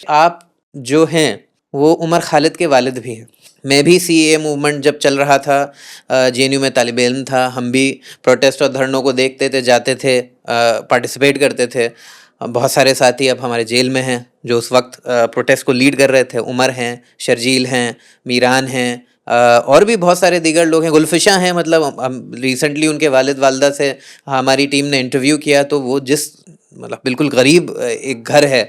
آپ جو ہیں وہ عمر خالد کے والد بھی ہیں. میں بھی سی اے موومنٹ جب چل رہا تھا جے این یو میں طالب علم تھا, ہم بھی پروٹیسٹ اور دھرنوں کو دیکھتے تھے, جاتے تھے, پارٹیسپیٹ کرتے تھے. بہت سارے ساتھی اب ہمارے جیل میں ہیں جو اس وقت پروٹیسٹ کو لیڈ کر رہے تھے. عمر ہیں, شرجیل ہیں, میران ہیں, اور بھی بہت سارے دیگر لوگ ہیں. گلفشاں ہیں, مطلب ریسنٹلی ان کے والد والدہ سے ہماری ٹیم نے انٹرویو کیا تو وہ جس مطلب بالکل غریب ایک گھر ہے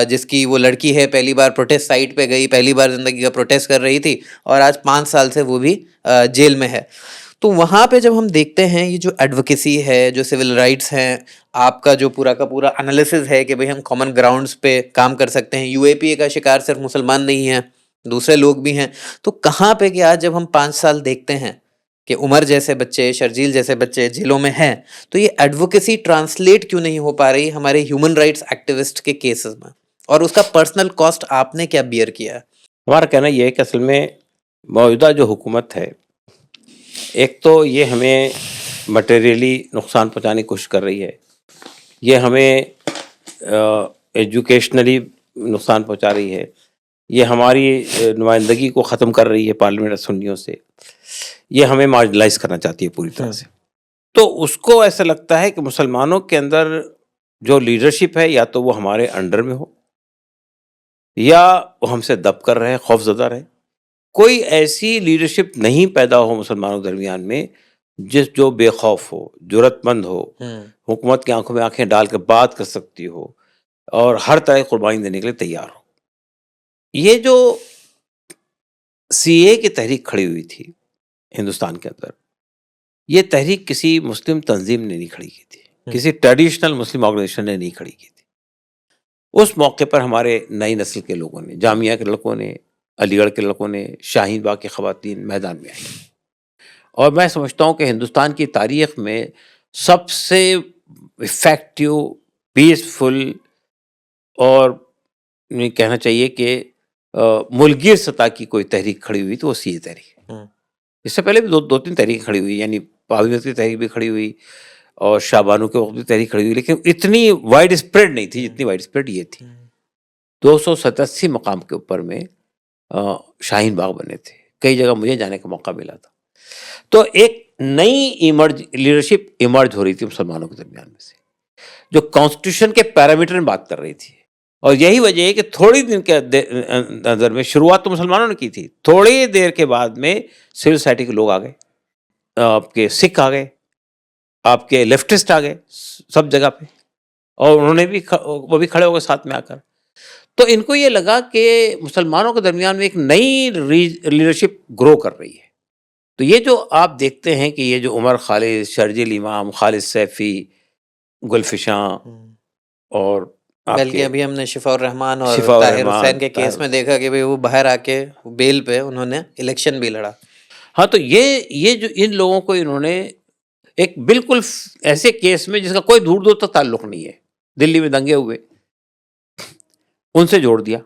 جس کی وہ لڑکی ہے, پہلی بار پروٹیسٹ سائٹ پہ گئی, پہلی بار زندگی کا پروٹیسٹ کر رہی تھی, اور آج 5 سال سے وہ بھی جیل میں ہے. تو وہاں پہ جب ہم دیکھتے ہیں یہ جو ایڈوکیسی ہے, جو سول رائٹس ہیں, آپ کا جو پورا کا پورا انالیسز ہے کہ بھئی ہم کامن گراؤنڈز پہ کام کر سکتے ہیں. یو اے پی اے کا شکار صرف مسلمان نہیں ہیں, دوسرے لوگ بھی ہیں. تو کہاں پہ کہ آج جب ہم 5 سال دیکھتے ہیں کہ عمر جیسے بچے, شرجیل جیسے بچے جیلوں میں ہیں, تو یہ ایڈوکیسی ٹرانسلیٹ کیوں نہیں ہو پا رہی ہمارے ہیومن رائٹس ایکٹیوسٹ کے کیسز میں, اور اس کا پرسنل کاسٹ آپ نے کیا بیئر کیا ہے؟ ہمارا کہنا یہ ہے کہ اصل میں موجودہ جو حکومت ہے, ایک تو یہ ہمیں مٹیریلی نقصان پہنچانے کی کوشش کر رہی ہے, یہ ہمیں ایجوکیشنلی نقصان پہنچا رہی ہے, یہ ہماری نمائندگی کو ختم کر رہی ہے پارلیمنٹ اسمبلیوں سے, یہ ہمیں مارجنلائز کرنا چاہتی ہے پوری طرح سے. تو اس کو ایسا لگتا ہے کہ مسلمانوں کے اندر جو لیڈرشپ ہے یا تو وہ ہمارے انڈر میں ہو یا وہ ہم سے دب کر رہے, خوف زدہ رہے. کوئی ایسی لیڈرشپ نہیں پیدا ہو مسلمانوں کے درمیان میں جو بے خوف ہو, جرأت مند ہو, حکومت کی آنکھوں میں آنکھیں ڈال کے بات کر سکتی ہو اور ہر طرح کی قربانی دینے کے لیے تیار ہو. یہ جو سی اے کی تحریک کھڑی ہوئی تھی ہندوستان کے اندر, یہ تحریک کسی مسلم تنظیم نے نہیں کھڑی کی تھی, کسی ٹریڈیشنل مسلم آرگنائزیشن نے نہیں کھڑی کی تھی. اس موقع پر ہمارے نئی نسل کے لوگوں نے, جامعہ کے لڑکوں نے, علی گڑھ کے لڑکوں نے, شاہین باغ کے خواتین میدان میں آئی. اور میں سمجھتا ہوں کہ ہندوستان کی تاریخ میں سب سے افیکٹو, پیسفل اور کہنا چاہیے کہ ملگیر سطح کی کوئی تحریک کھڑی ہوئی تو وہ سی اے تحریک. اس سے پہلے بھی دو تین تحریک کھڑی ہوئی, یعنی پاویت کی تحریک بھی کھڑی ہوئی اور شاہبانو کے وقت بھی تحریک کھڑی ہوئی, لیکن اتنی وائڈ اسپریڈ نہیں تھی جتنی وائڈ اسپریڈ یہ تھی. 287 مقام کے اوپر میں شاہین باغ بنے تھے, کئی جگہ مجھے جانے کا موقع ملا تھا. تو ایک نئی لیڈرشپ ایمرج ہو رہی تھی مسلمانوں کے درمیان میں سے, جو کانسٹیٹیوشن کے پیرامیٹر میں بات کر رہی تھی. اور یہی وجہ ہے کہ تھوڑی دن کے اندر میں شروعات تو مسلمانوں نے کی تھی, تھوڑی دیر کے بعد میں سول سوسائٹی کے لوگ آ گئے, آپ کے سکھ آ گئے, آپ کے لیفٹسٹ آ گئے سب جگہ پہ, اور انہوں نے بھی وہ بھی کھڑے ہو گئے ساتھ میں آ کر. تو ان کو یہ لگا کہ مسلمانوں کے درمیان میں ایک نئی لیڈرشپ گرو کر رہی ہے. تو یہ جو آپ دیکھتے ہیں کہ یہ جو عمر خالد, شرجیل امام, خالد سیفی, گلفشاں, اور بلکہ ابھی ہم نے شفاء الرحمان اور طاہر حسین کے کیس میں دیکھا کہ وہ باہر آ کے بیل پہ انہوں نے الیکشن بھی لڑا. ہاں, تو یہ جو ان لوگوں کو انہوں نے ایک بالکل ایسے کیس میں جس کا کوئی دور دور تک تعلق نہیں ہے, دلی میں دنگے ہوئے, ان سے جوڑ دیا.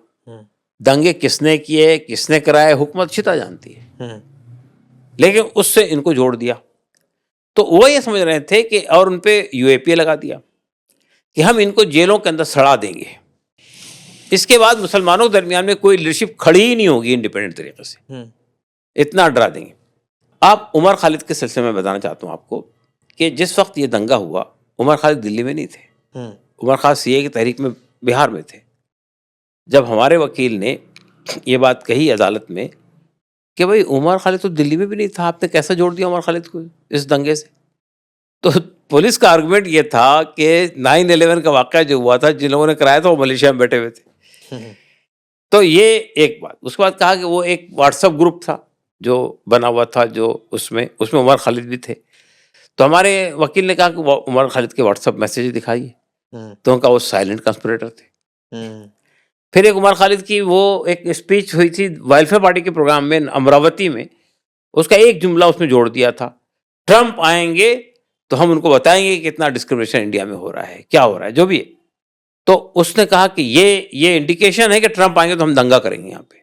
دنگے کس نے کیے, کس نے کرائے, حکومت چھتا جانتی ہے, لیکن اس سے ان کو جوڑ دیا. تو وہ یہ سمجھ رہے تھے کہ, اور ان پہ یو اے پی اے لگا دیا کہ ہم ان کو جیلوں کے اندر سڑا دیں گے. اس کے بعد مسلمانوں کے درمیان میں کوئی لیڈرشپ کھڑی ہی نہیں ہوگی انڈیپینڈنٹ طریقے سے, اتنا ڈرا دیں گے. آپ عمر خالد کے سلسلے میں بتانا چاہتا ہوں آپ کو کہ جس وقت یہ دنگا ہوا, عمر خالد دلی میں نہیں تھے, عمر خالد سی اے کی تحریک میں بہار میں تھے. جب ہمارے وکیل نے یہ بات کہی عدالت میں کہ بھائی عمر خالد تو دلی میں بھی نہیں تھا, آپ نے کیسا جوڑ دیا عمر خالد کو اس دنگے سے, تو پولیس کا آرگومنٹ یہ تھا کہ 9/11 کا واقعہ جو ہوا تھا, جن لوگوں نے کرایا تھا وہ ملیشیا میں بیٹھے ہوئے تھے. تو یہ ایک بات. اس کے بعد کہا کہ وہ ایک واٹس ایپ گروپ تھا جو بنا ہوا تھا, جو اس میں عمر خالد بھی تھے. تو ہمارے وکیل نے کہا کہ وہ عمر خالد کے واٹس ایپ میسیج دکھائیے, تو ان کا وہ سائلنٹ کنسپریٹر تھے. پھر ایک عمر خالد کی وہ ایک اسپیچ ہوئی تھی ویلفیئر پارٹی کے پروگرام میں امراوتی میں, اس کا ایک جملہ اس میں جوڑ دیا تھا, ٹرمپ آئیں گے تو ہم ان کو بتائیں گے کہ کتنا ڈسکرمنیشن انڈیا میں ہو رہا ہے, کیا ہو رہا ہے, جو بھی ہے. تو اس نے کہا کہ یہ انڈیکیشن ہے کہ ٹرمپ آئیں گے تو ہم دنگا کریں گے یہاں پہ.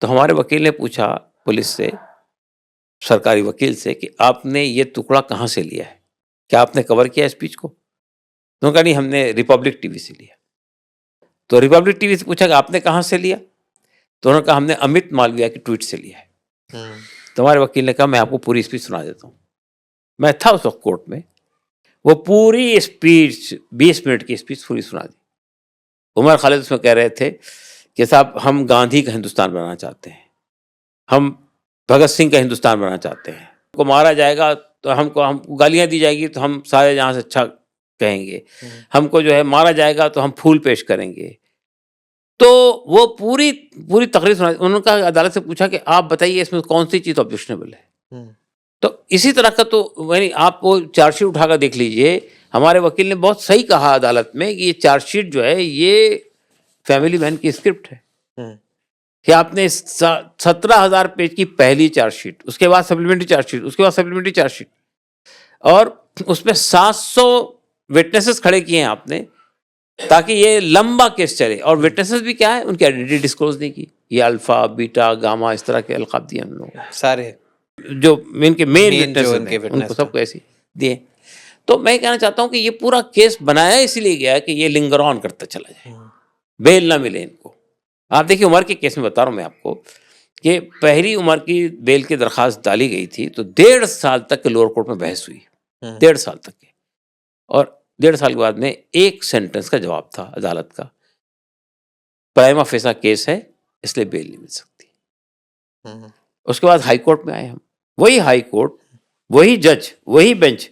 تو ہمارے وکیل نے پوچھا پولیس سے, سرکاری وکیل سے, کہ آپ نے یہ ٹکڑا کہاں سے لیا ہے, کیا آپ نے کور کیا اسپیچ کو؟ تو کہا نہیں, ہم نے ریپبلک ٹی وی سے لیا. تو ریپبلک ٹی وی سے پوچھا کہ آپ نے کہاں سے لیا؟ تو انہوں نے کہا ہم نے امت مالویہ کی ٹویٹ سے لیا ہے. تو ہمارے وکیل نے کہا میں آپ کو پوری اسپیچ سنا دیتا ہوں. میں تھا اس وقت کورٹ میں. وہ پوری اسپیچ 20 منٹ کی اسپیچ پوری سنا دی. عمر خالد اس میں کہہ رہے تھے کہ صاحب ہم گاندھی کا ہندوستان بنانا چاہتے ہیں, ہم بھگت سنگھ کا ہندوستان بنانا چاہتے ہیں. ہم کو مارا جائے گا تو ہم کو گالیاں دی جائے گی تو ہم سارے جہاں سے اچھا کہیں گے, ہم کو جو ہے مارا جائے گا تو ہم پھول پیش کریں گے. تو وہ پوری تقریر سنا. انہوں نے کہا عدالت سے پوچھا کہ آپ بتائیے اس میں کون سی چیز آبجیکشنیبل ہے. تو اسی طرح کا تو یعنی آپ وہ چارج شیٹ اٹھا کر دیکھ لیجئے. ہمارے وکیل نے بہت صحیح کہا عدالت میں کہ یہ چارج شیٹ جو ہے یہ فیملی مین کی اسکرپٹ ہے کہ آپ نے 17,000 پیج کی پہلی چارج شیٹ, اس کے بعد سپلیمنٹری چارج شیٹ, اس کے بعد سپلیمنٹری چارج شیٹ, اور اس میں 700 وٹنسز کھڑے کیے ہیں آپ نے تاکہ یہ لمبا کیس چلے. اور وٹنسز بھی کیا ہے, ان کی آئیڈینٹی ڈسکلوز نہیں کی. یہ الفا بیٹا گاما اس طرح کے القاب دیے ہم لوگوں سارے جو ان کے مین جو وٹنس ان کے ان کو سب کو ایسے دیے. تو میں کہنا چاہتا ہوں کہ یہ پورا کیس بنایا اس لیے گیا کہ یہ لنگر آن کرتا چلا جائے, بیل نہ ملے ان کو. آپ دیکھیے عمر کے کیس میں بتا رہا ہوں میں آپ کو کہ پہلی عمر کی بیل کی درخواست ڈالی گئی تھی تو 1.5 سال تک کے لوور کورٹ میں بحث ہوئی, 1.5 سال تک کے. اور 1.5 سال کے بعد میں ایک سینٹنس کا جواب تھا عدالت کا, پرائما فیسا کیس ہے اس لیے بیل نہیں مل سکتی. اس کے بعد ہائی کورٹ میں آئے ہم. وہی ہائی کورٹ, وہی جج, وہی بینچ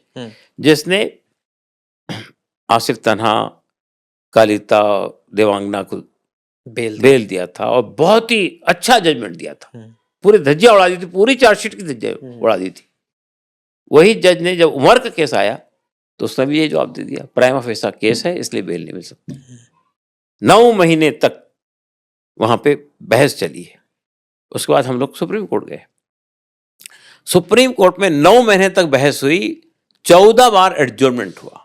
جس نے آصف تنہا, کالیتا دیوانگنا کو بیل دیا تھا اور بہت ہی اچھا ججمنٹ دیا تھا, پورے دھجیاں اڑا دی تھی, پوری چارج شیٹ کی دھجیاں اڑا دی تھی. وہی جج نے جب عمر کا کیس آیا تو اس نے بھی یہ جواب دے دیا, پرائما فیسا کیس ہے اس لیے بیل نہیں مل سکتی. 9 مہینے تک وہاں پہ بحث چلی ہے. اس کے بعد ہم لوگ سپریم کورٹ گئے. سپریم کورٹ میں 9 مہینے تک بحث ہوئی, 14 بار ایڈجورنمنٹ ہوا.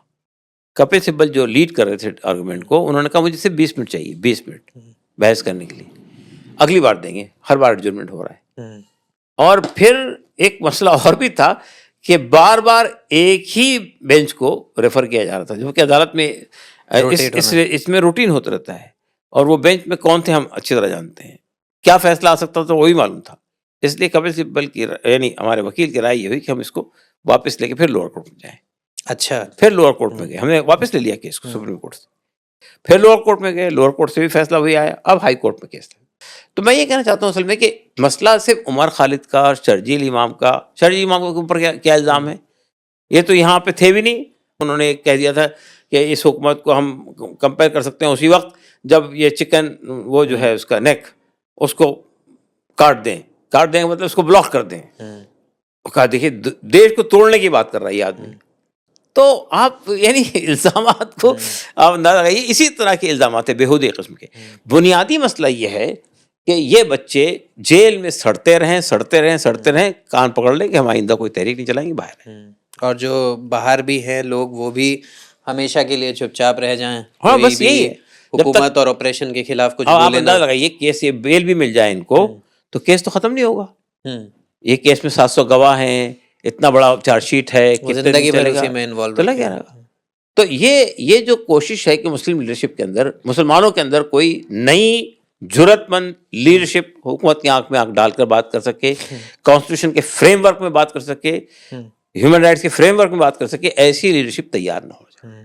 کپل سبل جو لیڈ کر رہے تھے آرگومنٹ کو, انہوں نے کہا مجھے صرف 20 منٹ چاہیے, 20 منٹ بحث کرنے کے لیے, اگلی بار دیں گے. ہر بار ایڈجورنمنٹ ہو رہا ہے. اور پھر ایک مسئلہ اور بھی تھا کہ بار بار ایک ہی بینچ کو ریفر کیا جا رہا تھا, جو کہ عدالت میں اس میں روٹین ہوتا رہتا ہے. اور وہ بینچ میں کون تھے ہم اچھی طرح جانتے ہیں, کیا فیصلہ آ سکتا تھا وہی معلوم تھا. اس لیے کپل سبل کی یعنی ہمارے وکیل کی رائے یہ ہوئی کہ ہم اس کو واپس لے کے پھر لوور کورٹ میں جائیں. اچھا, پھر لوور کورٹ میں گئے, ہم نے واپس لے لیا کیس کو سپریم کورٹ سے. پھر لوور کورٹ میں گئے, لوور کورٹ سے بھی فیصلہ وہی آیا. اب ہائی کورٹ میں کیس. تو میں یہ کہنا چاہتا ہوں اصل میں کہ مسئلہ صرف عمر خالد کا اور شرجیل امام کے اوپر کیا الزام ہے, یہ تو یہاں پہ تھے بھی نہیں. انہوں نے کہہ دیا تھا کہ اس حکومت کو ہم کمپیئر کر سکتے ہیں اسی وقت جب یہ چکن وہ جو ہے اس کا نیک اس کو کاٹ دیں مطلب اس کو بلاک کر دیں. کہا دیکھیے دیش کو توڑنے کی بات کر رہا ہے یہ آدمی. تو آپ یعنی الزامات کو آپ اندازہ لگائیے, اسی طرح کے الزامات ہیں بےہودی قسم کے. بنیادی مسئلہ یہ ہے کہ یہ بچے جیل میں سڑتے رہیں, کان پکڑ لیں کہ ہم آئندہ کوئی تحریک نہیں چلائیں گے باہر. اور جو باہر بھی ہیں لوگ وہ بھی ہمیشہ کے لیے چپ چاپ رہ جائیں. ہاں بس یہی ہے, حکومت اور آپریشن کے خلاف کچھ آپ بولے اندازہ لگائیے کیس یہ بیل بھی مل جائے ان کو تو کیس تو ختم نہیں ہوگا. یہ کیس میں 700 گواہ ہیں, اتنا بڑا چارج شیٹ ہے, زندگی بھر اسی میں انوالو تو لگا رہا. تو یہ جو کوشش ہے کہ مسلم لیڈرشپ کے اندر, مسلمانوں کے اندر کوئی نئی جرت مند لیڈرشپ حکومت کی آنکھ میں آنکھ ڈال کر بات کر سکے, کانسٹیٹیوشن کے فریم ورک میں بات کر سکے, ہیومن رائٹس کے فریم ورک میں بات کر سکے, ایسی لیڈرشپ تیار نہ ہو جائے.